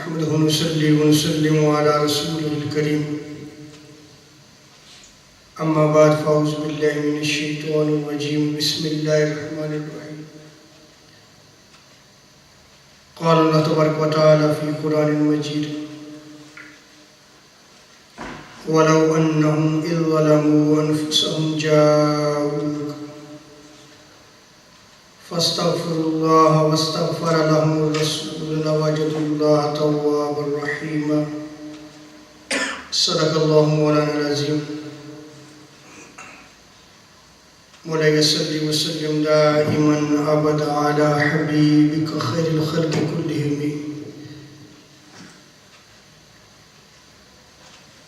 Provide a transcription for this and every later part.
نحمده ونصلي ونسلم على رسوله الكريم أما بعد فأعوذ بالله من الشيطان الرجيم بسم الله الرحمن الرحيم قال الله تبارك وتعالى في القرآن المجيد ولو أنهم إذ ظلموا أنفسهم جاءوك فاستغفروا الله واستغفر لهم الرسول لوجدوا الله توابا رحيما صدق الله مولانا العظيم مولاي صل وسلم دائما ابدا على حبيبك خير الخلق كلهم.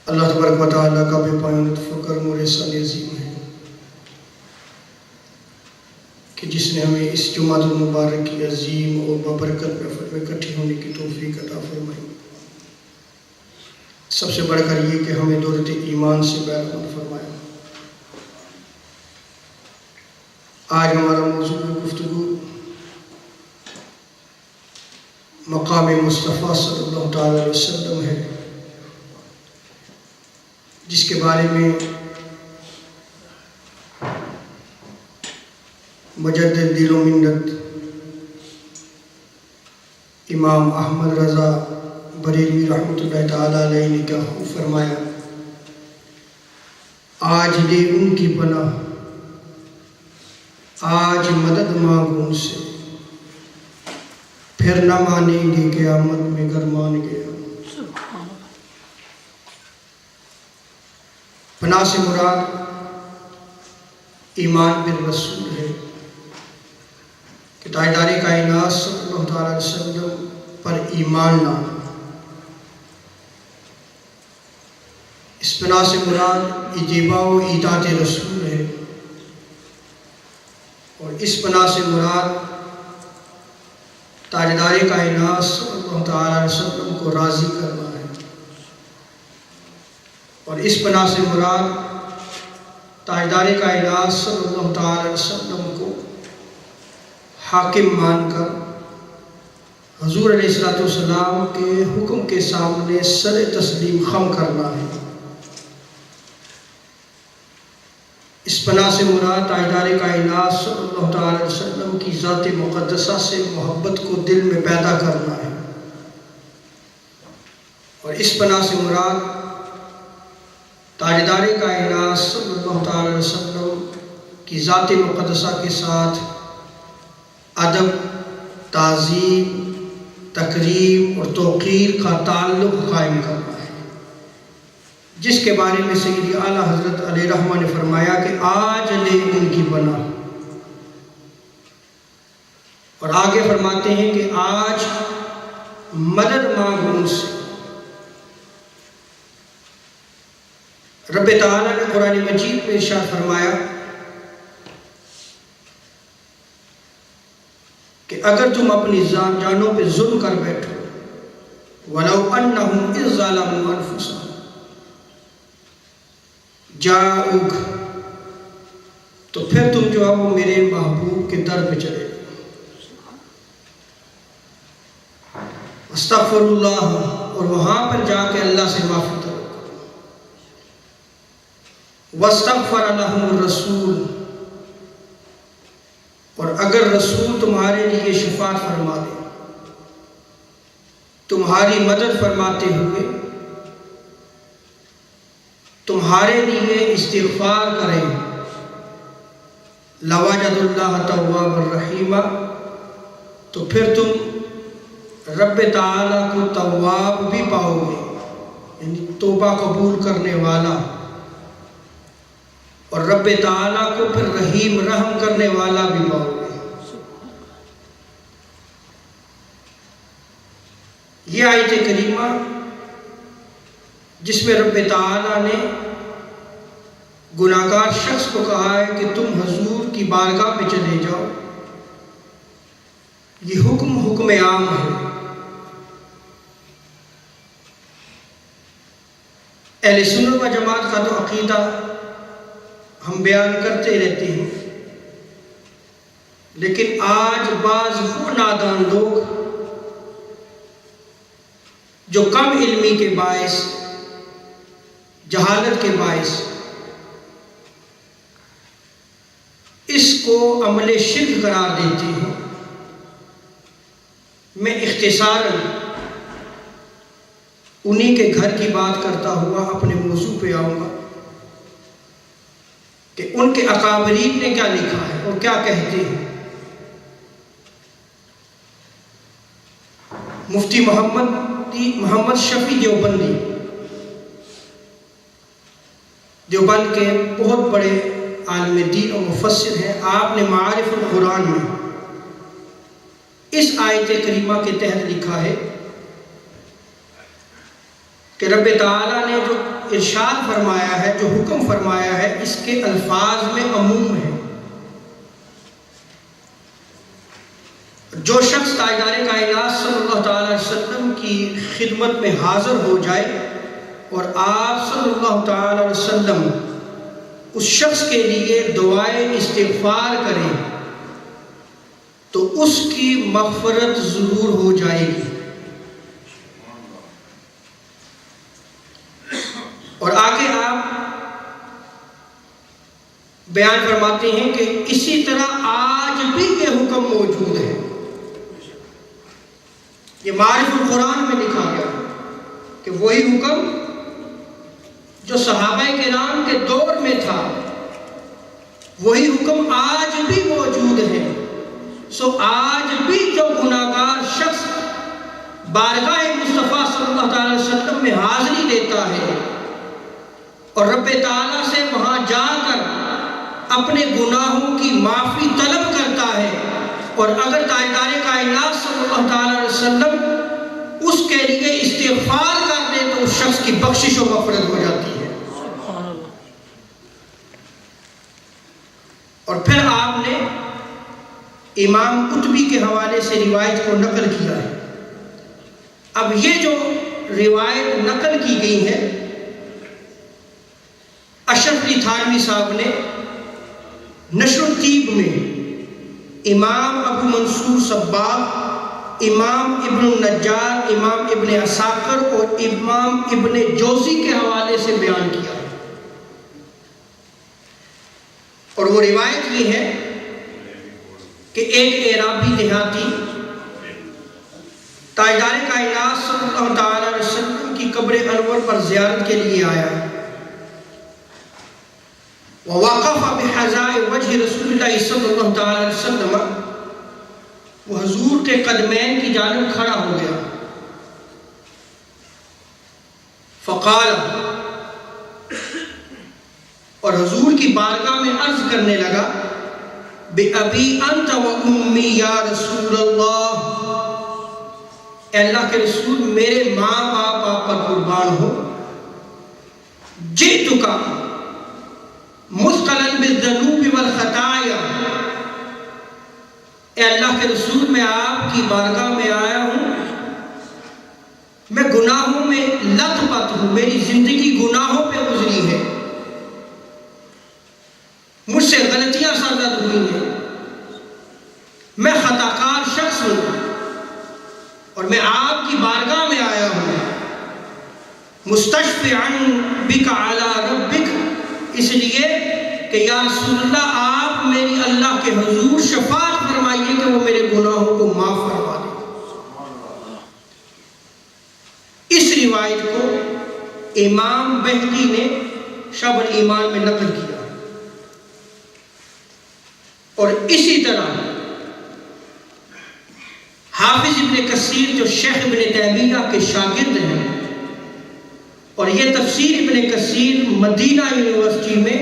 اللہ تبارک و تعالیٰ کا بے پایان لطف و کرم اور احسان عظیم ہے کہ جس نے ہمیں اس جمعہ المبارک کی عظیم اور بابرکت محفل میں اکٹھے ہونے کی توفیق عطا فرمائی. سب سے بڑھ کر یہ کہ ہمیں دولت ایمان سے بہرمند فرمایا. آج ہمارا موضوع گفتگو مقام مصطفیٰ صلی اللہ تعالی علیہ وسلم ہے، جس کے بارے میں مجدد دین و ملت امام احمد رضا بریلوی رحمۃ اللہ تعالی علیہ نے کیا خوب فرمایا، آج لے ان کی پناہ، آج مدد مانگو ان سے، پھر نہ مانیں گے قیامت میں گر مان گیا. پناہ سے مراد ایمان بالرسول ہے کہ تاجدار کائنات صلی اللہ علیہ وسلم پر ایمان لانا. اس پناہ سے مراد اتباع و اطاعت رسول ہے، اور اس پناہ سے مراد تاجدار کائنات صلی اللہ علیہ وسلم کو راضی کرنا ہے، اور اس پناہ سے مراد تاجدار کائنات صلی اللہ علیہ وسلم کو حاکم مان کر حضور علیہ السلام کے حکم کے سامنے سر تسلیم خم کرنا ہے. اس پناہ سے مراد تاجدار کائنات صلی اللہ علیہ وسلم کی ذات مقدسہ سے محبت کو دل میں پیدا کرنا ہے، اور اس پناہ سے مراد تاجدار کائنات صلی اللہ علیہ وسلم کی ذات مقدسہ کے ساتھ ادب، تعظیم، تکریم اور توقیر کا تعلق قائم کرنا ہے، جس کے بارے میں سیدی اعلیٰ حضرت علیہ رحمہ نے فرمایا کہ آج لے ان کی پناہ، اور آگے فرماتے ہیں کہ آج مدد مانگو ان سے. رب تعالیٰ نے قرآن مجید میں ارشاد فرمایا کہ اگر تم اپنی جانوں پہ ظلم کر بیٹھو، وَلَوْ أَنَّهُمْ إِذْ ظَلَمُوا أَنفُسَهُمْ جاؤک، تو پھر تم جو ہے وہ میرے محبوب کے در پہ چلے گئے. استغفر اللہ، اور وہاں پر جا کے اللہ سے معافی کرو. واستغفر لهم الرسول، اور اگر رسول تمہارے لیے شفاعت فرما دے، تمہاری مدد فرماتے ہوئے تمہارے لیے استغفار کریں، لوجد اللہ تواب الرحیم، تو پھر تم رب تعالیٰ کو تواب بھی پاؤ گے، یعنی توبہ قبول کرنے والا، اور رب تعالیٰ کو پھر رحیم رحم کرنے والا بھی پاؤ گے. یہ آیت کریمہ جس میں رب تعالیٰ نے گناہگار شخص کو کہا ہے کہ تم حضور کی بارگاہ میں چلے جاؤ، یہ حکم عام ہے. اہل سنت و جماعت کا تو عقیدہ ہم بیان کرتے رہتے ہیں، لیکن آج بعض وہ نادان لوگ جو کم علمی کے باعث، جہالت کے باعث اس کو عمل شرک قرار دیتے ہیں، میں اختصاراً انہی کے گھر کی بات کرتا ہوا اپنے موضوع پہ آؤں گا کہ ان کے اکابرین نے کیا لکھا ہے اور کیا کہتے ہیں۔ مفتی محمد شفیع دیوبندی، دیوبند کے بہت بڑے عالم دین و مفسر ہیں، آپ نے معارف القرآن میں اس آیت کریمہ کے تحت لکھا ہے کہ رب تعالیٰ نے جو ارشاد فرمایا ہے، جو حکم فرمایا ہے، اس کے الفاظ میں عموم ہے۔ جو شخص تاجدار کائنات صلی اللہ تعالی علیہ وسلم کی خدمت میں حاضر ہو جائے اور آپ صلی اللہ تعالی علیہ وسلم اس شخص کے لیے دعائے استغفار کریں تو اس کی مغفرت ضرور ہو جائے گی۔ اور آگے آپ بیان فرماتے ہیں کہ اسی طرح آج بھی یہ حکم موجود ہے۔ یہ معارف القرآن میں لکھا گیا کہ وہی حکم جو صحابہ کرام کے دور میں تھا، وہی حکم آج بھی موجود ہے۔ سو آج بھی جو گناہگار شخص بارگاہ مصطفیٰ صلی اللہ تعالی وسلم میں حاضری دیتا ہے اور رب تعالیٰ سے وہاں جا کر اپنے گناہوں کی معافی طلب کرتا ہے، اور اگر تاجدار کائنات صلی اللہ تعالی علیہ وسلم اس کے لیے استغفار کر دے تو اس شخص کی بخشش و مغفرت ہو جاتی ہے۔ اور پھر آپ نے امام قطبی کے حوالے سے روایت کو نقل کیا ہے۔ اب یہ جو روایت نقل کی گئی ہے، اشرف علی تھانوی صاحب نے نشر الطیب میں امام ابو منصور صباغ، امام ابن النجار، امام ابن عساکر اور امام ابن جوزی کے حوالے سے بیان کیا ہے۔ اور وہ روایت یہ ہے کہ ایک اعرابی دیہاتی تاجدار کائنات صلی اللہ تعالی علیہ وسلم کی قبر انور پر زیارت کے لیے آیا، وَوَقَفَ بِحَذَائِ وَجْهِ رسول اللہ صلی اللہ تعالی علیہ وسلم، وہ حضور کے قدمین کی جانب کھڑا ہو گیا۔ فقال، اور حضور کی بارگاہ میں عرض کرنے لگا، بِأَبِي أَنْتَ وَأُمِّي يَا رسول اللہ، اے اللہ کے رسول میرے ماں باپ آپ پر قربان ہو، جئتک مثقلا بالذنوب والخطایا، اے اللہ کے رسول میں آپ کی بارگاہ میں آیا ہوں، میں گناہوں میں لت پت ہوں، میری زندگی گناہوں پہ گزری ہے، مجھ سے غلطیاں سرزد ہوئی ہیں، میں خطا کار شخص ہوں، اور میں آپ کی بارگاہ میں آیا ہوں مستشفعا بک علی ربک، اس لیے کہ یا رسول اللہ آپ میری اللہ کے حضور شفاعت فرمائیے کہ وہ میرے گناہوں کو معاف فرما دے۔ اس روایت کو امام بہقی نے شعب الایمان میں نقل کیا، اور اسی طرح حافظ ابن کثیر جو شیخ ابن تیمیہ کے شاگرد ہیں، اور یہ تفسیر ابن کثیر مدینہ یونیورسٹی میں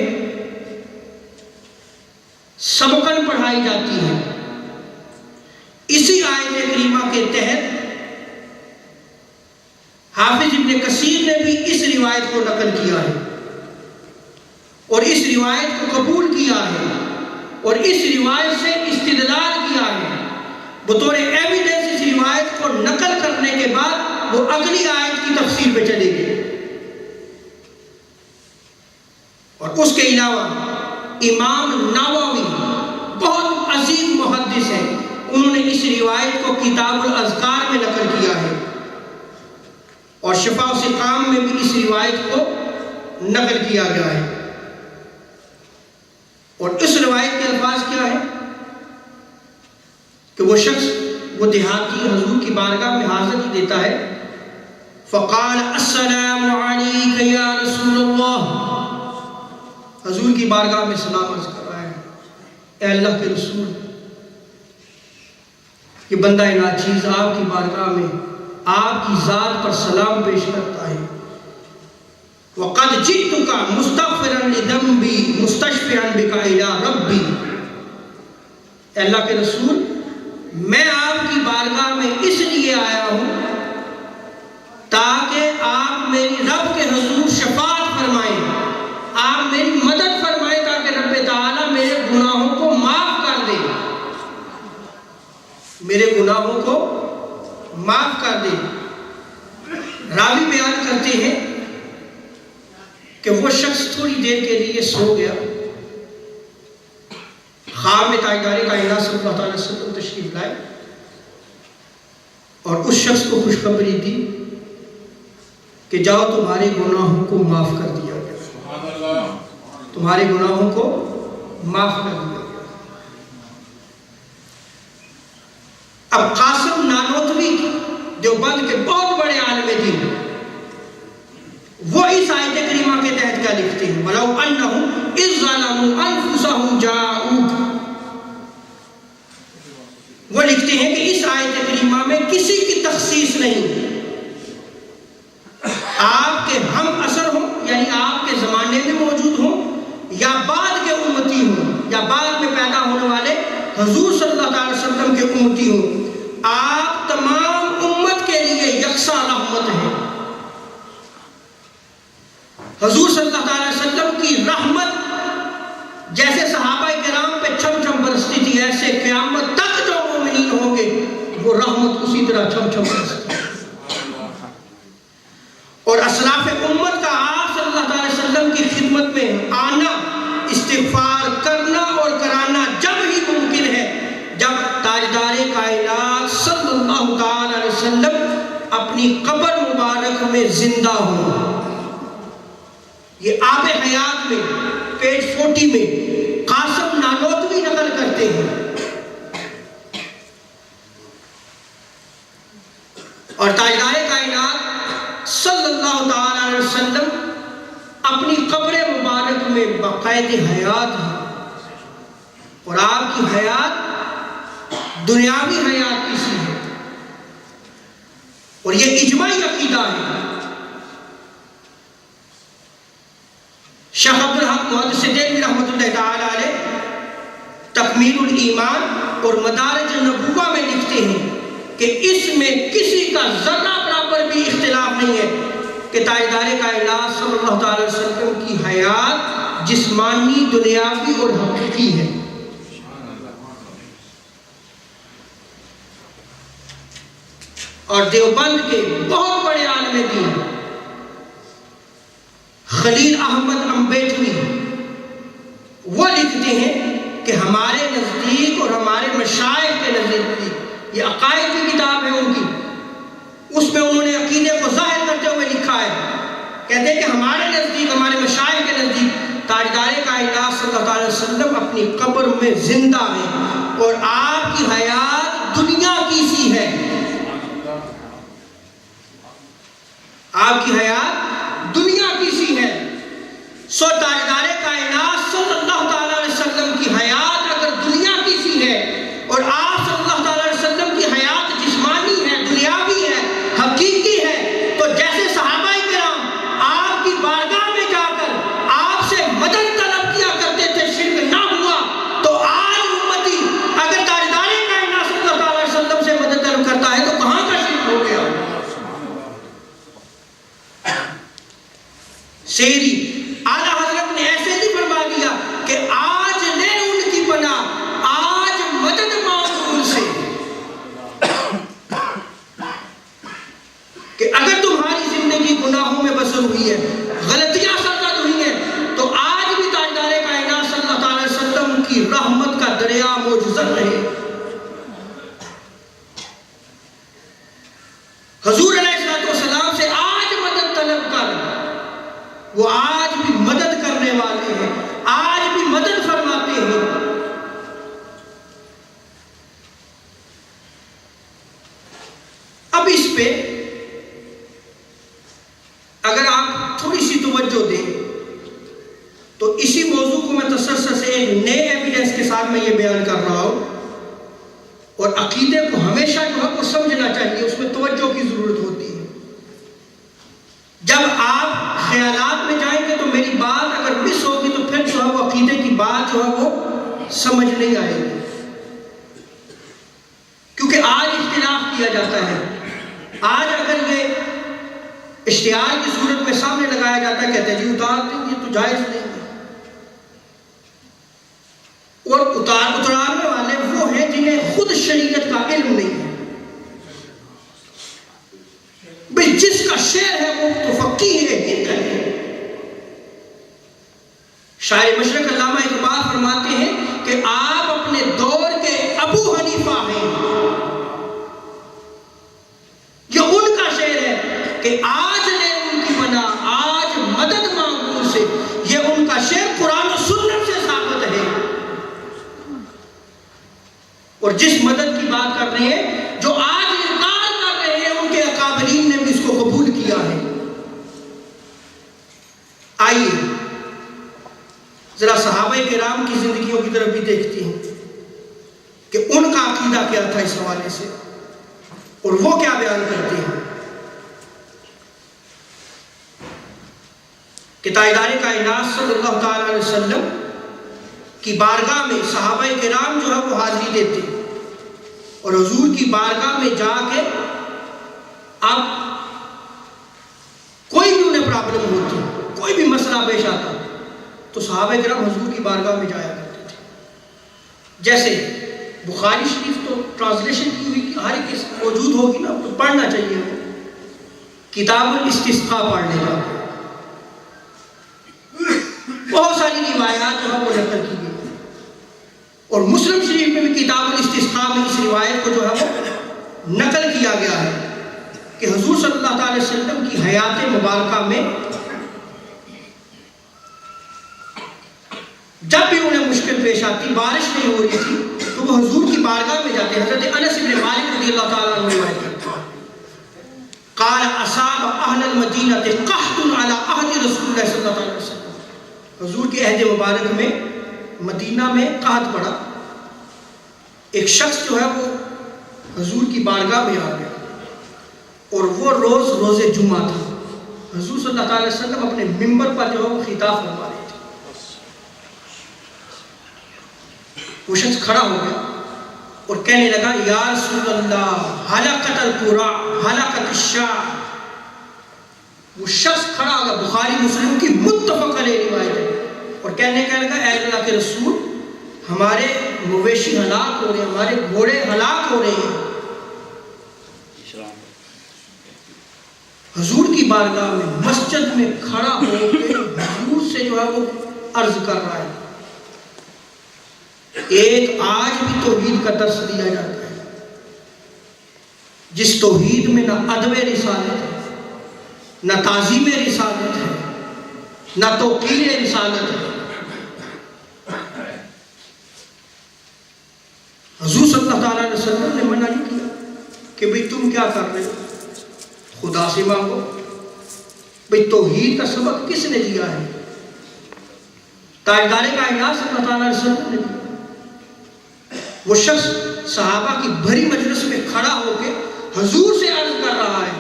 سبقاً پڑھائی جاتی ہے، اسی آیت کریمہ کے تحت حافظ ابن کثیر نے بھی اس روایت کو نقل کیا ہے اور اس روایت کو قبول کیا ہے، اور اس روایت سے استدلال کیا ہے، بطور ایویڈنس اس روایت کو نقل کرنے کے بعد وہ اگلی آیت کی تفسیر پہ چلے گی۔ اور اس کے علاوہ امام نووی بہت عظیم محدث ہیں، انہوں نے اس روایت کو کتاب الاذکار میں نقل کیا ہے اور شفا و سقام میں بھی اس روایت کو نقل کیا گیا ہے۔ اور اس روایت کے الفاظ کیا ہے کہ وہ شخص، وہ دیہاتی حضور کی بارگاہ میں حاضری دیتا ہے، فقال السلام علیک یا رسول اللہ، حضور کی بارگاہ میں سلام عرض کر رہا ہے، اے اللہ کے رسول، کہ بندہ ناچیز آپ کی بارگاہ میں آپ کی ذات پر سلام پیش کرتا ہے، وَقَدْ جِئْتُكَ مُسْتَغْفِرًا لِذَنْبِي مُسْتَشْفِعًا بِكَ إِلَىٰ رَبِّي، اے اللہ کے رسول، میں آپ کی بارگاہ میں اس لیے آیا ہوں تاکہ آپ میری رب کے حضور شفاعت فرمائیں، آپ میری مدد فرمائیں تاکہ رب تعالیٰ میرے گناہوں کو معاف کر دے، میرے گناہوں کو معاف کر دے۔ راوی بیان کرتے ہیں کہ وہ شخص تھوڑی دیر کے لیے سو گیا، خواب میں تاجدار کائنات صلی اللہ علیہ وسلم تشریف لائے اور اس شخص کو خوشخبری دی کہ جاؤ تمہارے گناہوں کو معاف کر دیا گیا، تمہارے گناہوں کو معاف کر دیا گیا۔ اب قاسم نانوتوی دیوبند کے بہت بڑے عالم دین، وہ اس آیت کریمہ کے تحت کیا لکھتے ہیں؟ وَلَوْ أَنَّهُمْ إِذْ ظَلَمُوا أَنفُسَهُمْ جَاءُوكَ، وہ لکھتے ہیں کہ اس آیت کریمہ میں کسی کی تخصیص نہیں، آپ کے ہم اثر ہوں، یعنی آپ کے زمانے میں موجود ہوں، یا بعد کے امتی ہوں، یا بعد میں پیدا ہونے والے حضور صلی اللہ علیہ وسلم کے امتی ہوں، آپ تمام امت کے لیے یکساں رحمت ہیں۔ حضور صلی اللہ علیہ وسلم کی رحمت جیسے صحابہ کرام پہ چھم چھم برستی تھی، ایسے قیامت تک جو مومنین ہوں گے وہ رحمت اسی طرح چھم چھم برستی۔ اور اسلاف امت کا آپ صلی اللہ علیہ وسلم کی خدمت میں آنا، استغفار کرنا اور کرانا جب ہی ممکن ہے جب تاجدار کائنات صلی اللہ علیہ وسلم اپنی قبر مبارک میں زندہ ہوں۔ یہ آب حیات میں پیج 40 میں قاسم نانوتوی نقل کرتے ہیں، اور تاجدار کائنات صلی اللہ علیہ وسلم اپنی قبر مبارک میں باقاعدہ حیات ہیں، اور آپ کی حیات دنیاوی حیات کی سی ہے، اور یہ اجماعی عقیدہ ہے۔ شیخ عبدالحق محدث دہلوی رحمۃ اللہ تعالی علیہ تکمیل الایمان اور مدارج النبوہ میں لکھتے ہیں کہ اس میں کسی کا ذرہ برابر بھی اختلاف نہیں ہے کہ تاجدار کائنات صلی اللہ علیہ وسلم کی حیات جسمانی، دنیاوی اور حقیقی ہے۔ اور دیوبند کے بہت بڑے عالم دین خلیل احمد امبیٹوی وہ لکھتے ہیں کہ ہمارے نزدیک اور ہمارے مشائخ کے نزدیک، یہ عقائد کی کتاب ہے ان کی، اس میں انہوں نے عقیدے کو ظاہر کرتے ہوئے لکھا ہے، کہتے ہیں کہ ہمارے نزدیک، ہمارے مشائخ کے نزدیک تاجدار کائنات صلی اللہ علیہ وسلم اپنی قبر میں زندہ ہیں، اور آپ کی حیات دنیا کی سی ہے، آپ کی حیات دنیا کی سی ہے۔ سو تاجدار کائنات صلی اللہ علیہ وسلم کی حیات اگر دنیا کی سی ہے، اور آپ صلی اللہ علیہ وسلم کی حیات جسمانی ہے، دنیاوی ہے، حقیقی ہے، تو جیسے صحابہ کرام آپ کی بارگاہ میں جا کر آپ سے مدد طلب کیا کرتے تھے، شرک نہ ہوا، تو آج امتی اگر تاجدار کائنات صلی اللہ علیہ وسلم سے مدد طلب کرتا ہے تو کہاں کا شرک ہو گیا؟ شیری اعلیٰ حضرت نے ایسے ہی فرما دیا کہ آج لے ان کی پناہ، آج مدد مانگ ان سے، کہ اگر تمہاری زندگی گناہوں میں بسر ہوئی ہے، غلطیاں سرزد ہوئی ہیں، تو آج بھی تاجدار کائنات صلی اللہ علیہ وسلم کی رحمت کا دریا موجزن رہے۔ حضور علیہ السلام سے آج پہ اگر آپ تھوڑی سی توجہ دیں تو اسی موضوع کو میں تسلسل سے ایک نئے ایویڈنس کے ساتھ میں یہ بیان کر رہا ہوں، اور عقیدے کو ہمیشہ جو ہے وہ سمجھنا چاہیے، اس میں توجہ کی ضرورت ہوتی ہے۔ جب آپ خیالات میں جائیں گے تو میری بات اگر مس ہوگی تو پھر جو ہے وہ عقیدے کی بات جو ہے وہ سمجھ نہیں آئے گی، کیونکہ آج اختلاف کیا جاتا ہے۔ آج اگر یہ اشتہار کی صورت میں سامنے لگایا جاتا ہے، کہتے ہیں جی اتار دیں، یہ تو جائز نہیں ہے، اور اتارنے والے وہ ہیں جنہیں خود شریعت کا علم نہیں ہے۔ بھئی جس کا شعر ہے وہ تو فقیہ ہند ہے۔ شاعر مشرق علامہ اقبال فرماتے ہیں کہ آپ اپنے دور کے ابو حنیفہ ہیں۔ یہ ان کا شعر ہے کہ آج لے ان کی پناہ، آج مدد مانگوں ان سے۔ یہ ان کا شعر قرآن و سنت سے ثابت ہے، اور جس مدد کی بات کر رہے ہیں، جو آج انکار کر رہے ہیں، ان کے اکابرین نے بھی اس کو قبول کیا ہے۔ آئیے ذرا صحابہ کرام کی زندگیوں کی طرف بھی دیکھتے ہیں کہ ان کا عقیدہ کیا تھا اس حوالے سے، اور وہ کیا بیان کرتے ہیں۔ کہ تاجدار کائنات صلی اللہ تعالی علیہ وسلم کی بارگاہ میں صحابہ کرام جو ہے وہ حاضری دیتے، اور حضور کی بارگاہ میں جا کے اب کوئی بھی انہیں پرابلم ہوتی، کوئی بھی مسئلہ پیش آتا تو صحابہ کرام حضور کی بارگاہ میں جایا کرتے تھے۔ جیسے بخاری شریف تو ٹرانسلیشن کی ہوئی ہر ایک موجود ہوگی نا، تو پڑھنا چاہیے ہمیں، کتاب الاستسقاء پڑھ لینا۔ بہت ساری روایات جو ہے وہ نقل کی گئی، اور مسلم شریف میں بھی کتاب الاستسقاء میں اس روایت کو جو ہے وہ نقل کیا گیا ہے کہ حضور صلی اللہ تعالی وسلم کی حیات مبارکہ میں جب بھی انہیں مشکل پیش آتی، بارش نہیں ہو رہی تھی، تو وہ حضور کی بارگاہ میں جاتے۔ حضرت انس بن مالک رضی اللہ تعالیٰ عنہ روایت کرتے ہیں، قال اصاب اہل المدینہ قحط علی عہد رسول اللہ صلی اللہ علیہ وسلم۔ حضور کے عہد مبارک میں مدینہ میں قحط پڑا، ایک شخص جو ہے وہ حضور کی بارگاہ میں آ گیا، اور وہ روز جمعہ تھا۔ حضور صلی اللہ علیہ وسلم اپنے منبر پر جو ہے وہ خطاب فرما رہے تھے۔ وہ شخص کھڑا ہو گیا اور کہنے لگا، یا رسول اللہ ہلاکت القرى ہلاکت الشاع۔ وہ شخص کھڑا ہو گیا، بخاری مسلم کی متفق علیہ روایت ہے، اور کہنے لگا، اے اللہ کے رسول، ہمارے مویشی ہلاک ہو رہے ہیں، ہمارے گھوڑے ہلاک ہو رہے ہیں۔ حضور کی بارگاہ میں مسجد میں کھڑا ہو کے حضور سے جو ہے وہ عرض کر رہا ہے۔ ایک آج بھی توحید کا درس دیا جاتا ہے، جس توحید میں نہ ادب رسالت ہے، نہ تعظیم رسالت ہے، نہ توقیر رسالت ہے۔ حضور صلی اللہ تعالیٰ علیہ وسلم نے منع نہیں کیا کہ بھئی تم کیا کر رہے ہو، خدا سے مانگو۔ بھئی توحید کا سبق کس نے دیا ہے؟ تاجدار کائنات صلی اللہ تعالیٰ علیہ وسلم نے دیا۔ وہ شخص صحابہ کی بھری مجلس میں کھڑا ہو کے حضور سے عرض کر رہا ہے،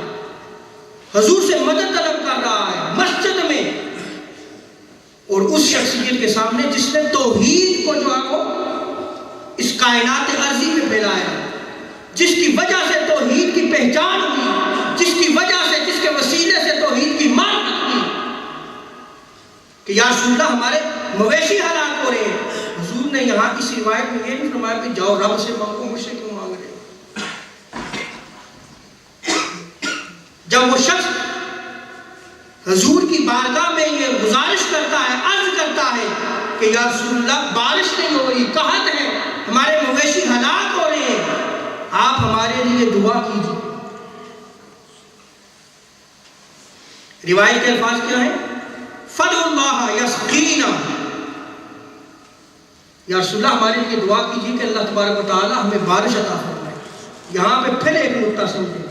حضور سے مدد طلب کر رہا ہے مسجد میں، اور اس شخصیت کے سامنے جس نے توحید کو جو ہے وہ اس کائنات ارضی میں پھیلایا، جس کی وجہ سے توحید کی پہچان ہوئی، جس کی وجہ سے، جس کے وسیلے سے توحید کی معرفت ہوئی، کہ یا رسول اللہ ہمارے مویشی ہلاک ہو رہے ہیں۔ حضور نے یہاں اس روایت میں یہ نہیں فرمایا کہ جاؤ رب سے مانگو، مجھ سے کیوں مانگ رہے ہو۔ جب وہ شخص حضور کی بارگاہ میں یہ گزارش کرتا ہے، عرض کرتا ہے کہ یا رسول اللہ بارش نہیں ہو رہی، قحط ہے، ہمارے مویشی ہلاک ہو رہے ہیں، آپ ہمارے لیے دعا کیجیے۔ روایت کے الفاظ کیا ہیں؟ فَدْعُوا اللَّهَ يَسْقِينَا، یا رسول اللہ ہمارے لیے دعا کیجیے کہ اللہ تبارک و تعالی ہمیں بارش عطا فرمائے۔ یہاں پہ پھر ایک نقطہ سمجھیں،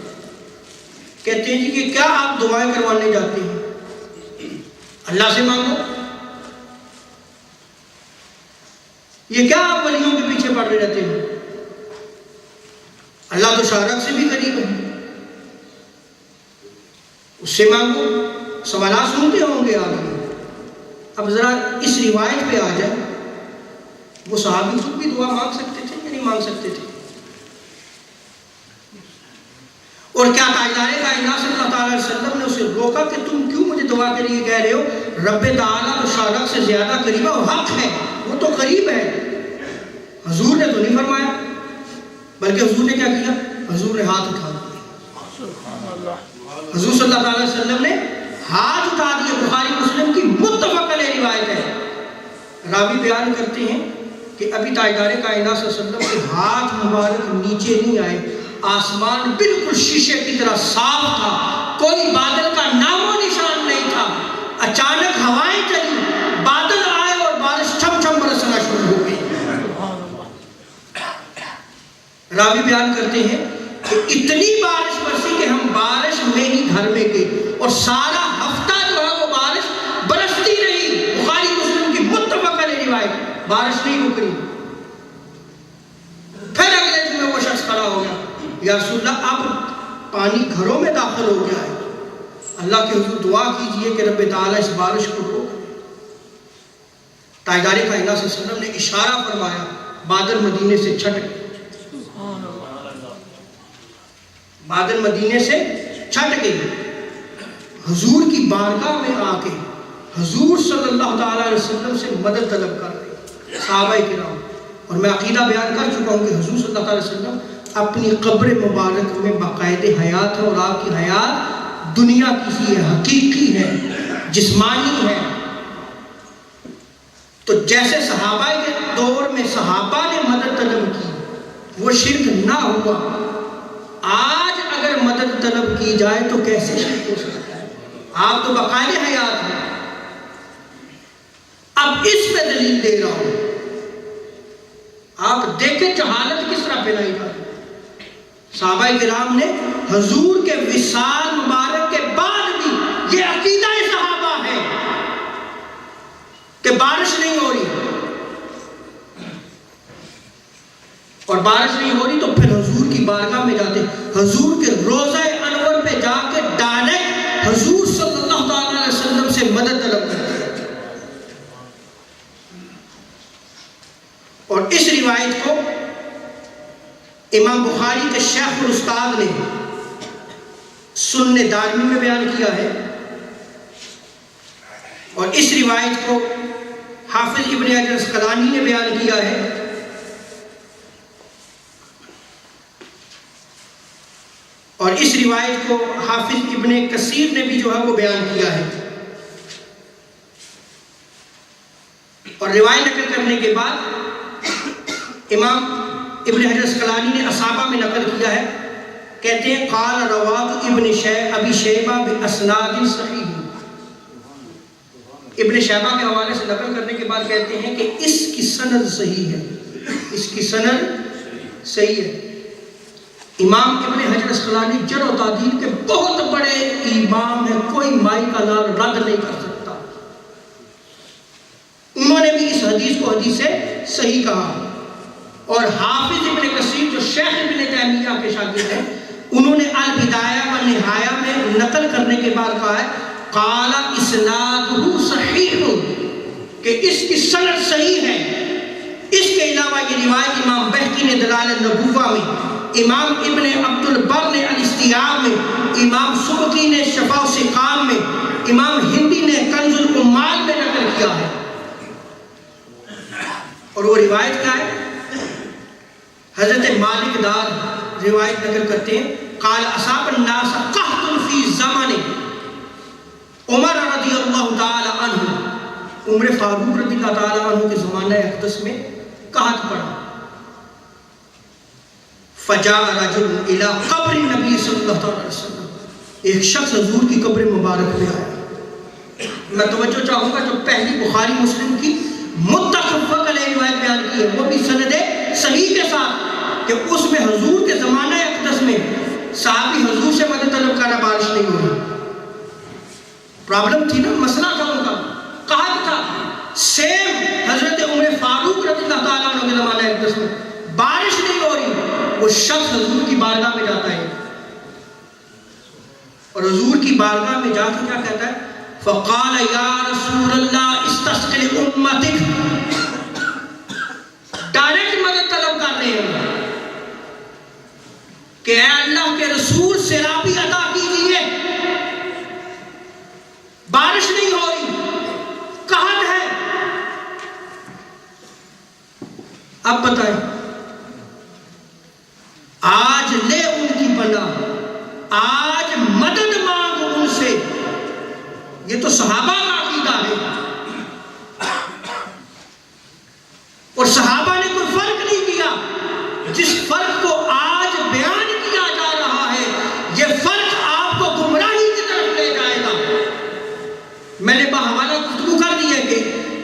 کہتے ہیں جی کہ کیا آپ دعائیں کروانے جاتے ہیں؟ اللہ سے مانگو. یہ کیا آپ ولیوں کے پیچھے پڑے رہتے ہیں؟ اللہ تو شارک سے بھی قریب ہے، اس سے مانگو. سوالات سنتے ہوں گے آپ. اب ذرا اس روایت پہ آ جائیں. وہ صحابی خود بھی دعا مانگ سکتے تھے یا نہیں مانگ سکتے تھے؟ اور کیا تاجدار کائنات صلی اللہ تعالی علیہ وسلم نے اسے روکا کہ تم کیوں مجھے دعا کے لیے کہہ رہے ہو؟ رب تعالیٰ تو شارک سے زیادہ قریب ہے، وہ حق ہے، وہ تو قریب ہے. حضور نے تو نہیں فرمایا، بلکہ حضور نے کیا کیا؟ حضور نے ہاتھ اٹھا دیا. حضور صلی اللہ علیہ وسلم نے ہاتھ اٹھا دیا. بخاری مسلم کی متفق علیہ روایت ہے. راوی بیان کرتے ہیں کہ ابھی تاجدار کائنات صلی اللہ علیہ وسلم کے ہاتھ مبارک نیچے نہیں آئے، آسمان بالکل شیشے کی طرح صاف تھا، کوئی بادل کا نام و نشان نہیں تھا. اچانک ہوائیں چلی، بادل آئے اور بارش چھم چھم برسنا شروع ہو گئی. راوی بیان کرتے ہیں کہ اتنی بارش برسی کہ ہم بارش میں ہی گھر میں گئے اور سارا ہفتہ جو ہے وہ بارش برستی رہی. بخاری مسلم کی متفق علیہ روایت. بارش نہیں رک رہی. پھر اگلے دن میں وہ شخص کھڑا ہو گیا، یا رسول اللہ اب پانی گھروں میں داخل ہو گیا ہے، اللہ کے حضور دعا کیجئے کہ رب تعالیٰ اس بارش کو روک. تاجدار کائنات صلی اللہ علیہ وسلم نے اشارہ فرمایا، بادل مدینے سے چھٹ گئے. بادل مدینے سے چھٹ گئے. حضور کی بارگاہ میں آ کے حضور صلی اللہ تعالیٰ علیہ وسلم سے مدد طلب کر رہے صحابہ کرام. اور میں عقیدہ بیان کر چکا ہوں کہ حضور صلی اللہ علیہ وسلم اپنی قبر مبارک میں باقاعدہ حیات ہے، اور آپ کی حیات دنیا کی ہی ہے، حقیقی ہے، جسمانی ہے. تو جیسے صحابہ کے دور میں صحابہ نے مدد طلب کی، وہ شرک نہ ہوا. آج اگر مدد طلب کی جائے تو کیسے شرک ہو سکتا ہے؟ آپ تو باقاعدہ حیات ہیں. اب اس پہ دلیل دے رہا ہوں. آپ دیکھیں جہالت کس طرح پھیلائی جا رہی ہے. صحابہ کرام نے حضور کے وصال مبارک کے بعد بھی یہ عقیدہ صحابہ ہے کہ بارش نہیں ہو رہی، اور بارش نہیں ہو رہی تو پھر حضور کی بارگاہ میں جاتے، حضور کے روضہ انور پہ جا کے ڈائریکٹ حضور صلی اللہ تعالی علیہ وسلم سے مدد طلب کرتے. اور اس روایت کو امام بخاری کے شیخ الاستاد نے سنن دارمی میں بیان کیا ہے، اور اس روایت کو حافظ ابن حجر اسقلانی نے بیان کیا ہے، اور اس روایت کو حافظ ابن کثیر نے بھی جو ہے وہ بیان کیا ہے. اور روایت نقل کرنے کے بعد امام ابن حجر اسقلانی نے اصحابہ میں نقل کیا ہے، کہتے ہیں قال روات ابن ابی شیبہ باسناد صحیح. ابن شیبہ کے حوالے سے نقل کرنے کے بعد کہتے ہیں کہ اس کی سند صحیح ہے، اس کی سند صحیح ہے. امام ابن حجر اسقلانی جرح و تعدیل کے بہت بڑے امام ہیں، کوئی مائی کا نام رد نہیں کر سکتا. انہوں نے بھی اس حدیث کو حدیث سے صحیح کہا. اور حافظ ابن کثیر جو شیخ ابن تیمیہ کے شاگرد ہیں، انہوں نے البدایہ و نہایہ میں نقل کرنے کے بعد کہا ہے قال اسنادہ صحیح، کہ اس کی سند صحیح ہے. اس کے علاوہ یہ روایت امام بہقی نے دلائل النبوہ میں، امام ابن عبد البر نے الاستیاب میں، امام سبکی نے شفاء و سقام میں، امام ہندی نے کنز العمال میں نقل کیا ہے. اور وہ روایت کیا ہے؟ حضرت مالک دار روایت نقل کرتے ہیں قال اصاب الناس قحط فی زمن عمر رضی اللہ تعالی عنہ، عمر فاروق رضی اللہ تعالی عنہ کے زمانہ اقدس میں قحط پڑا. فجاء رجل الى قبر نبی صلی اللہ علیہ وسلم، ایک شخص حضور کی قبر مبارک میں آیا. میں توجہ چاہوں گا جو پہلی بخاری مسلم کی متفق علیہ روایت بیان کی ہے، وہ بھی سند صحیح کے ساتھ، کہ اس میں حضور کے زمانہ اقدس میں صحابی حضور سے مدد طلب کرنا بارش نہیں ہو رہی. پرابلم تھی نا, مسئلہ تھا ان کا, کہا تھا. سیم حضرت عمر فاروق رضی اللہ تعالیٰ عنہ کے زمانہ اقدس میں بارش نہیں ہو رہی, وہ شخص حضور کی بارگاہ میں جاتا ہے اور حضور کی بارگاہ میں جا کے کیا کہتا ہے, فقال یا رسول اللہ استسقِ لأمتک. ڈائریکٹ مدد طلب کر رہے ہیں کہ اے اللہ کے رسول سیرابی عطا کیجیے, بارش نہیں ہو رہی, قحط ہے. اب بتائیں, آج لے ان کی پناہ, آج مدد مانگ ان سے. یہ تو صحابہ کا عقیدہ ہے, اور صحابہ نے کوئی فرق نہیں کیا. جس فرق کو آج بیان کیا جا رہا ہے, یہ فرق آپ کو گمراہی کی طرف لے جائے گا. میں نے بحوالہ گفتگو کر دی ہے کہ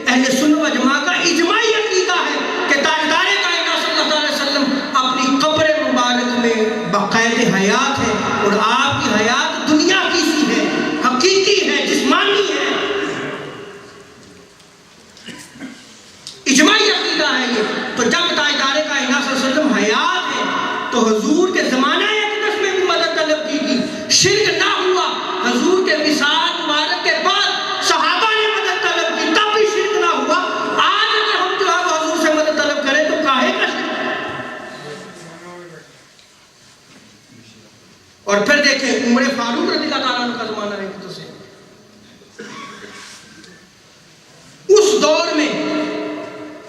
اہل سنت و جماعت کا اجماعی عقیدہ ہے کہ تاجدار کائنات صلی اللہ علیہ وسلم اپنی قبر مبارک میں بقید حیات ہے, اور آپ کی حیات دنیا کی سی ہے, حقیقی ہے, جسمانی ہے. اجماعی عقیدہ ہے یہ. تو جب تاجدار کائنات صلی اللہ علیہ وسلم حیات ہے تو حضور کے زمانہ اقدس میں بھی مدد طلب کی تھی. شرک نہ ہوا. حضور کے وصال مبارک کے بعد صحابہ نے مدد طلب کی, تب بھی شرک نہ ہوا. آج اگر ہم جو ہے وہ حضور سے مدد طلب کریں تو کاہے کا شرک. اور پھر دیکھیں عمر فاروق رضی اللہ تعالیٰ عنہ کا زمانہ ہے کہ تو سے اس دور میں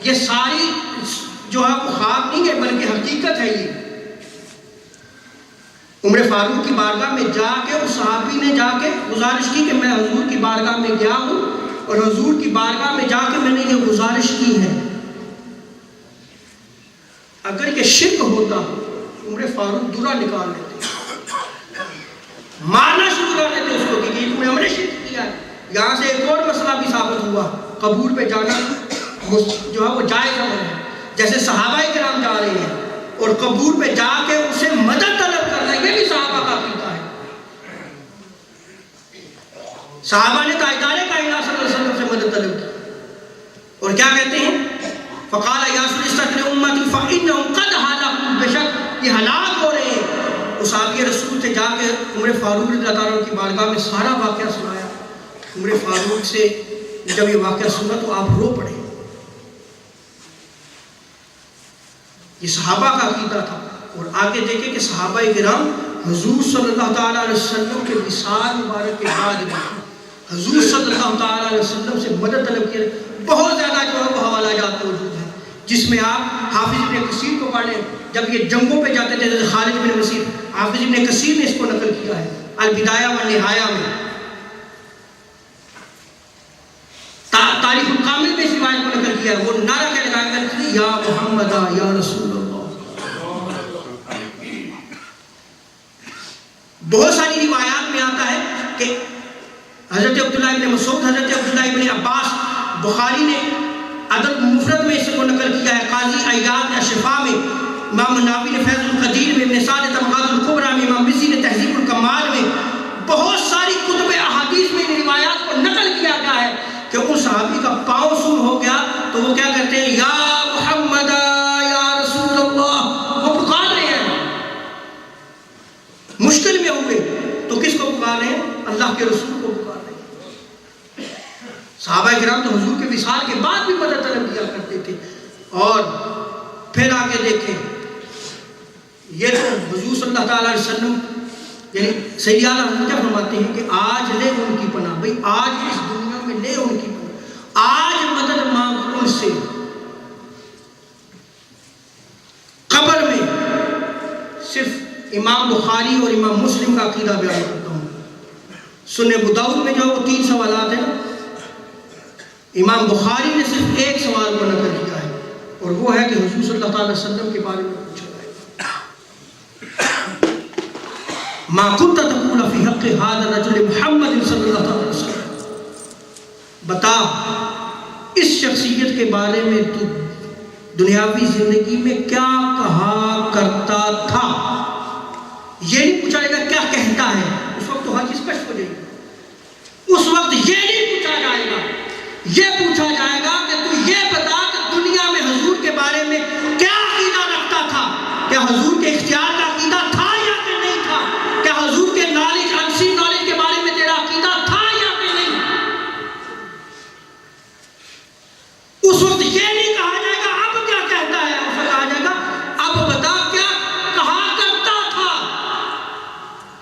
یہ ساری جو ہے وہ خواب نہیں ہے بلکہ حقیقت ہے. یہ عمر فاروق کی بارگاہ میں جا کے اس صحابی نے جا کے گزارش کی کہ میں حضور کی بارگاہ میں گیا ہوں, اور حضور کی بارگاہ میں جا کے میں نے یہ گزارش کی ہے. اگر یہ شرک ہوتا عمر فاروق درا نکال لیتے, مارنا شروع کر دیتے اس کو کہ تم نے ہم نے شرک کیا ہے. یہاں سے ایک اور مسئلہ بھی ثابت ہوا, قبور پہ جانا جو ہے وہ جائز عمل ہے. جیسے صحابہ کرام جا رہے ہیں اور قبور پہ جا کے اسے مدد طلب کرنا, یہ بھی صحابہ کا عقیدہ ہے. صحابہ نے تاجدار کائنات صلی اللہ علیہ وسلم سے مدد طلب کی اور کیا کہتے ہیں, فقال یا رسول استغفر امتی فانہم قد ہلکوا, بے شک یہ ہلاک ہو رہے ہیں. اس صحابی رسول سے جا کے عمر فاروق رضی اللہ عنہ کی بارگاہ میں سارا واقعہ سنایا. عمر فاروق سے جب یہ واقعہ سنا تو آپ رو پڑے. یہ صحابہ کا عقیدہ تھا. اور آگے دیکھیں کہ صحابہ کرام حضور صلی اللہ تعالیٰ علیہ وسلم کے وصال مبارک کے بعد حضور صلی اللہ تعالیٰ علیہ وسلم سے مدد طلب کیے. بہت زیادہ جو ہے وہ حوالہ جات موجود ہیں, جس میں آپ حافظ ابن کثیر کو پڑھ لیں. جب یہ جنگوں پہ جاتے تھے خالد بن وسیع, حافظ ابن کثیر نے اس کو نقل کیا ہے البدایہ والنہایہ میں. تاریخ الکامل میں اس روایت کو نقل کیا ہے. وہ نعرہ کیا لگایا کرتے یا محمد یا رسول اللہ. بہت ساری روایات میں آتا ہے کہ حضرت عبداللہ ابن مسعود, حضرت عبداللہ ابن عباس, بخاری نے ادب مفرد میں اس کو نقل کیا ہے, قاضی عیاض نے شفا میں, امام ناوی نے فیض القدیر میں, ابن سعد طبقات الکبریٰ میں, امام مزی نے تہذیب الکمال میں, بہت ساری کتب احادیث میں ان روایات کو نقل کیا گیا ہے کہ ان صحابی کا پاؤں سن ہو گیا تو وہ کیا کہتے ہیں, یا محمد یا رسول اللہ. وہ پکار رہے ہیں, مشکل میں ہوئے تو کس کو پکار رہے ہیں, اللہ کے رسول کو پکار رہے ہیں. صحابہ کرام تو حضور کے وصال کے بعد بھی مدد طلب کیا کرتے تھے. اور پھر آگے دیکھیں, یہ تو حضور صلی اللہ تعالیٰ علیہ وسلم یعنی سید اعلیٰ حضرت کیا فرماتے ہیں کہ آج لے ان کی پناہ. بھئی آج اس دنیا میں لے ان کی پناہ, آج مدد مانگ ان سے. قبر میں صرف امام بخاری اور امام مسلم کا عقیدہ بیان کرتا ہوں. سنن ابو داؤد میں جو ہے وہ 3 سوالات ہیں. امام بخاری نے صرف ایک سوال کو نقل کیا ہے اور وہ ہے کہ حضور صلی اللہ علیہ وسلم کے بارے میں پوچھا جائے گا, ما كنت تقول في حق هذا الرجل محمد صلی اللہ علیہ وسلم. بتا اس شخصیت کے بارے میں تو دنیاوی زندگی میں کیا کہا کرتا تھا. یہ نہیں پوچھا جائے گا کیا کہتا ہے، اس وقت تو ہر چیز کشف ہو جائے گی. اس وقت یہ نہیں پوچھا جائے گا، یہ پوچھا جائے گا کہ تو یہ بتا کہ دنیا میں حضور کے بارے میں کیا عقیدہ رکھتا تھا، کیا حضور کے اختیار کا عقیدہ تھا یا کہ نہیں تھا، کیا حضور کے نالج انسین نالج کے بارے میں تیرا عقیدہ تھا یا کہ نہیں. اس وقت یہ نہیں کہا جائے گا اب کیا کہتا ہے، اس وقت کہا جائے گا اب بتا کیا کہا کرتا تھا.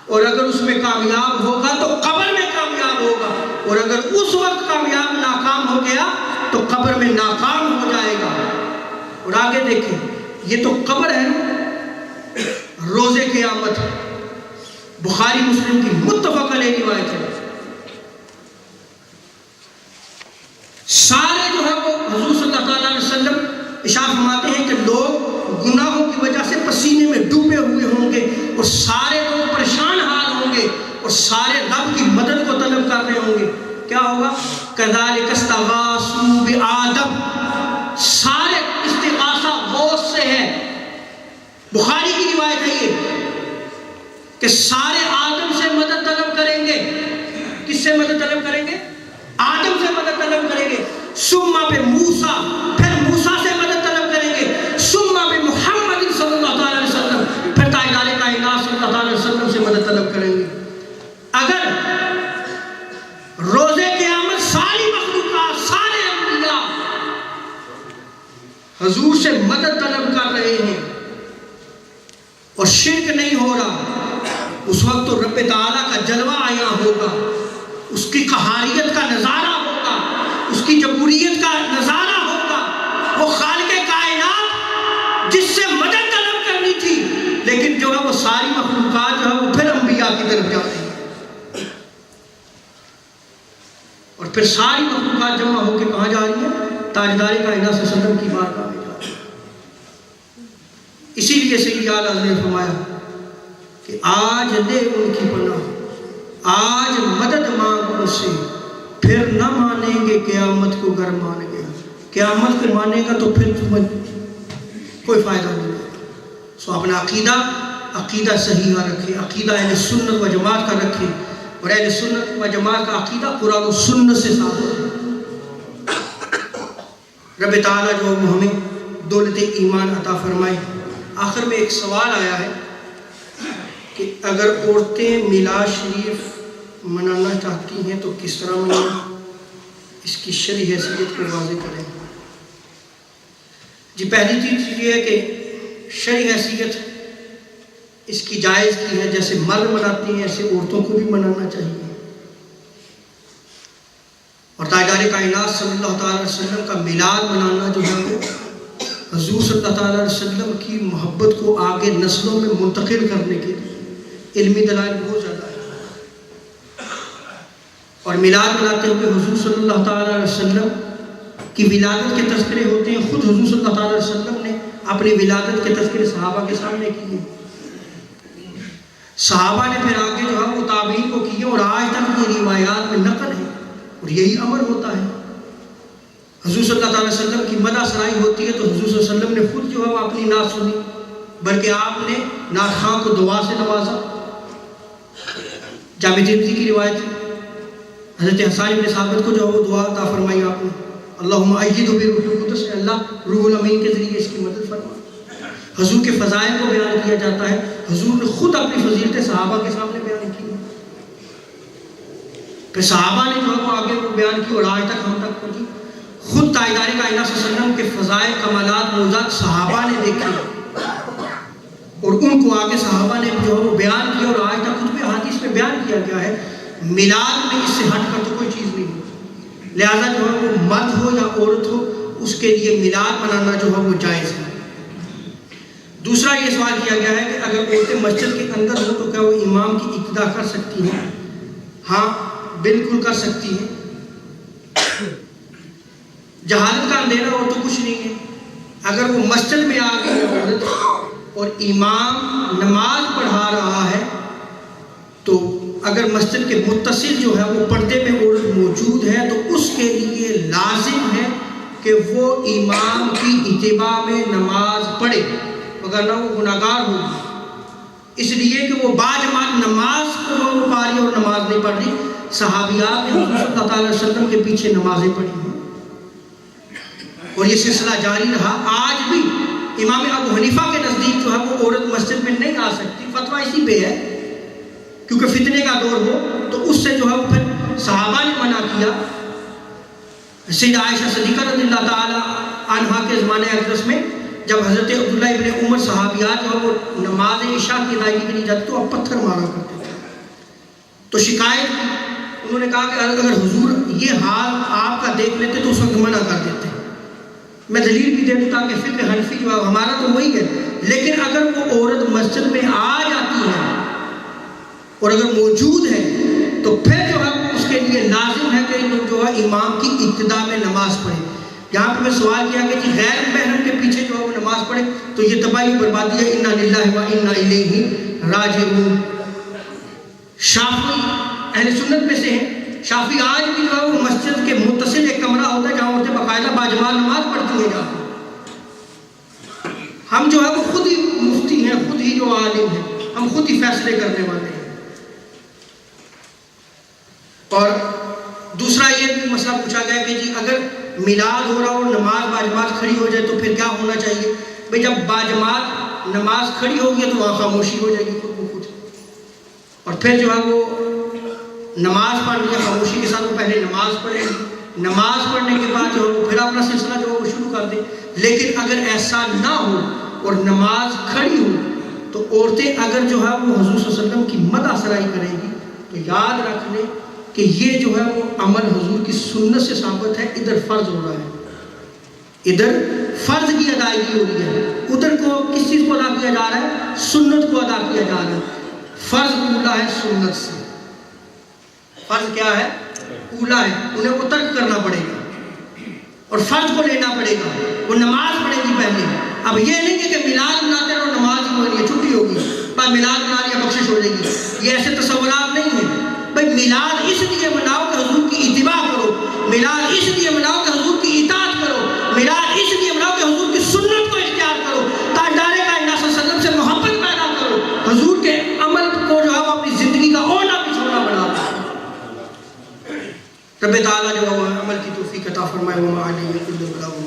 اور اگر اس میں کامیاب ہوگا تو قبر میں کامیاب ہوگا، اور اگر اس وقت کامیاب ناکام ہو گیا تو قبر میں ناکام ہو جائے گا. اور آگے دیکھیں، یہ تو قبر ہے، روزے قیامت بخاری مسلم کی متفق علیہ روایت ہے. سارے جو ہے وہ حضور صلی اللہ علیہ وسلم ارشاد فرماتے ہیں کہ لوگ گناہوں کی وجہ سے پسینے میں ڈوبے ہوئے ہوں گے، اور سارے لوگ پریشان حال ہوں گے، اور سارے رب کی مدد کو طلب کر رہے ہوں گے. کیا ہوگا؟ کذالک استغاثوا بآدم، سارے استغاثہ غوث سے ہے. بخاری کی روایت ہے یہ کہ سارے آدم سے مدد طلب کریں گے. کس سے مدد طلب کریں گے؟ آدم سے مدد طلب کریں گے. ثم پہ موسیٰ، پھر موسیٰ سے مدد طلب کریں گے. ثم پہ محمد صلی اللہ علیہ وسلم، پھر تاجدار کائنات صلی اللہ علیہ وسلم سے مدد طلب کریں گے. اگر روزے قیامت ساری مخلوقات، سارے انبیاء حضور سے مدد طلب کر رہے ہیں اور شرک نہیں ہو رہا، اس وقت تو رب تعالیٰ کا جلوہ آیا ہوگا، اس کی قہاریت کا نظارہ ہوگا، اس کی جبوریت کا نظارہ ہوگا. وہ خالق کائنات جس سے مدد طلب کرنی تھی، لیکن جو ہے وہ ساری مخلوقات جو ہے وہ پھر انبیاء کی طرف جا رہی ہیں، اور پھر ساری مخلوقات جمع ہو کے کہاں جا رہی ہیں؟ تاجدار کائنات صلی اللہ علیہ وسلم کی بارگاہ میں جا رہی ہیں. اسی لیے سیدی اعلیٰ حضرت نے فرمایا کہ آج لے ان کی پناہ، آج مدد مانگ ان سے، پھر نہ مانیں گے قیامت کو گر مان گیا. قیامت کو مانے گا تو پھر تمہیں کوئی فائدہ نہیں ہے. سو اپنا عقیدہ صحیحہ رکھے، عقیدہ اہل سنت و جماعت کا رکھے، اور اہل سنت و جماعت کا عقیدہ قرآن و سنت سے ثابت ہے. رب تعالیٰ جو ہمیں دولت ایمان عطا فرمائے. آخر میں ایک سوال آیا ہے کہ اگر عورتیں میلاد شریف منانا چاہتی ہیں تو کس طرح منائیں، اس کی شرعی حیثیت کو واضح کریں. جی پہلی چیز یہ ہے کہ شرعی حیثیت اس کی جائز کی ہے، جیسے مرد مناتے ہیں ایسے عورتوں کو بھی منانا چاہیے. اور تاجدار کائنات صلی اللہ تعالی وسلم کا میلاد منانا جو ہے وہ حضور صلی اللہ تعالی وسلم کی محبت کو آگے نسلوں میں منتقل کرنے کے لیے علمی دلائل بہت زیادہ ہے. اور میلاد مناتے ہوئے حضور صلی اللہ تعالی وسلم کی ولادت کے تذکرے ہوتے ہیں. خود حضور صلی اللہ تعالی وسلم نے اپنی ولادت کے تذکرے صحابہ کے سامنے کیے، صحابہ نے پھر آگے جو ہے وہ تابعین کو کیے، اور آج تک یہ روایات میں نقل ہے اور یہی امر ہوتا ہے. حضور صلی اللہ علیہ وسلم کی مدح سرائی ہوتی ہے تو حضور صلی اللہ علیہ وسلم نے خود جو ہے وہ اپنی نعت سنی، بلکہ آپ نے نعت خواں کو دعا سے نوازا. جامع ترمذی کی روایت ہے، حضرت حسان بن ثابت کو جو ہے وہ دعا عطا فرمائی آپ نے، اللہم ایدہ بروح القدس، اللہ روح الامین کے ذریعے اس کی مدد فرما. حضور کے فضائل کو بیان کیا جاتا ہے، حضور نے خود اپنی فضیلتیں صحابہ کے سامنے بیان کی، پھر صحابہ نے جو ہے وہ آگے وہ بیان کی اور آج تک ہم تک پہنچی. خود تاجدار کائنات صلی اللہ علیہ وسلم کے فضائل، کمالات، معجزات صحابہ نے دیکھے اور ان کو آگے صحابہ نے جو ہے وہ بیان کیا، اور آج تک خود بھی حدیث میں بیان کیا گیا ہے. میلاد میں اس سے ہٹ کر تو کوئی چیز نہیں ہے، لہذا جو ہے وہ مرد ہو یا عورت ہو اس کے لیے میلاد منانا جو ہے وہ جائز ہے. دوسرا یہ سوال کیا گیا ہے کہ اگر عورتیں مسجد کے اندر ہوں تو کیا وہ امام کی اقتدا کر سکتی ہیں؟ ہاں بالکل کر سکتی ہیں. جہالت کا اندھیرا اور تو کچھ نہیں ہے. اگر وہ مسجد میں آ گئی عورت اور امام نماز پڑھا رہا ہے تو اگر مسجد کے متصل جو ہے وہ پردے میں عورت موجود ہے تو اس کے لیے لازم ہے کہ وہ امام کی اتباع میں نماز پڑھے، وگرنہ وہ گناہگار ہوگی. اس لیے کہ وہ باجماعت نماز کو وہ پا رہی اور نماز نہیں پڑھ رہی. صحابیات نے حضور صلی اللہ علیہ وسلم کے پیچھے نمازیں پڑھی ہیں اور یہ سلسلہ جاری رہا. آج بھی امام ابو حنیفہ کے نزدیک جو ہے وہ عورت مسجد میں نہیں آ سکتی. فتویٰ اسی پہ ہے کیونکہ فتنے کا دور ہو تو اس سے جو ہے وہ پھر صحابہ نے منع کیا. سیدہ عائشہ صدیقہ رضی اللہ تعالی عنہا کے زمانہ اقدس میں جب حضرت عبداللہ ابن عمر صحابیات جو ہے وہ نماز عشاء کی ادائیگی کے لیے جاتے تو اب پتھر مارا کرتے تھے. تو شکایت کی. انہوں نے کہا کہ اگر حضور یہ حال آپ کا دیکھ لیتے تو اس وقت منع کر دیتے. میں دلیل بھی دے دوں تاکہ فقہ حنفی جو ہے ہمارا تو وہی ہے، لیکن اگر وہ عورت مسجد میں آ جاتی ہے اور اگر موجود ہے تو پھر جو ہے اس کے لیے لازم ہے کہ جو ہے امام کی ابتدا میں نماز پڑھے. یہاں پہ میں سوال کیا کہ جی غیر محرم کے پیچھے جو ہے وہ نماز پڑھے تو یہ تباہی بربادی ہے. انا للہ و انا الیہ راجعون. شافعی اہل سنت میں سے ہیں. شافعی آج بھی جو ہے وہ مسجد کے متصل ایک کمرہ ہوتا ہے جہاں عورتیں باقاعدہ باجماعت نماز پڑھتی ہیں. جہاں ہم جو ہے وہ خود ہی مفتی ہیں، خود ہی جو عالم ہیں، ہم خود ہی فیصلے کرنے والے ہیں. اور دوسرا یہ بھی مسئلہ پوچھا گیا کہ جی اگر میلاد ہو رہا ہو نماز باجماعت کھڑی ہو جائے تو پھر کیا ہونا چاہیے؟ بھئی جب باجماعت نماز کھڑی ہوگی تو وہاں خاموشی ہو جائے گی خود بخود، اور پھر جو ہے وہ نماز پڑھنی ہے خاموشی کے ساتھ. وہ پہلے نماز پڑھے گی، نماز پڑھنے کے بعد جو ہے وہ پھر اپنا سلسلہ جو ہے وہ شروع کر دے. لیکن اگر ایسا نہ ہو اور نماز کھڑی ہو تو عورتیں اگر جو ہے وہ حضور صلی اللہ علیہ وسلم کی مدح سرائی کریں گی تو یاد رکھ لیں کہ یہ جو ہے وہ عمل حضور کی سنت سے ثابت ہے. ادھر فرض ہو رہا ہے، ادھر فرض کی ادائیگی ہو رہی ہے، ادھر کو کس چیز کو ادا کیا جا رہا ہے؟ سنت کو ادا کیا جا رہا ہے. فرض اولا ہے سنت سے. فرض کیا ہے؟ اولا ہے. انہیں کو ترک کرنا پڑے گا اور فرض کو لینا پڑے گا. وہ نماز پڑھے گی پہلے. اب یہ نہیں ہے کہ میلاد مناتے رہو نماز ہی ہو رہی ہے چھٹی ہوگی بس میلاد منا لیا بخشش ہو جائے گی. یہ ایسے تصورات نہیں ہیں. بھائی میلاد اس لیے مناؤ کہ حضور کی اتباع کرو، میلاد اس لیے مناؤ کہ حضور کی اطاعت کرو، میلاد اس لیے مناؤ کہ حضور کی سنت کو اختیار کرو، تاجدار کائنات صلی اللہ علیہ وسلم سے محبت پیدا کرو، حضور کے عمل کو جو ہے وہ اپنی زندگی کا اونا بچھونا بناؤ. رب تعالیٰ جو ہے وہ عمل کی توفیق عطا فرمائے. وما علیہ الا البلاغ.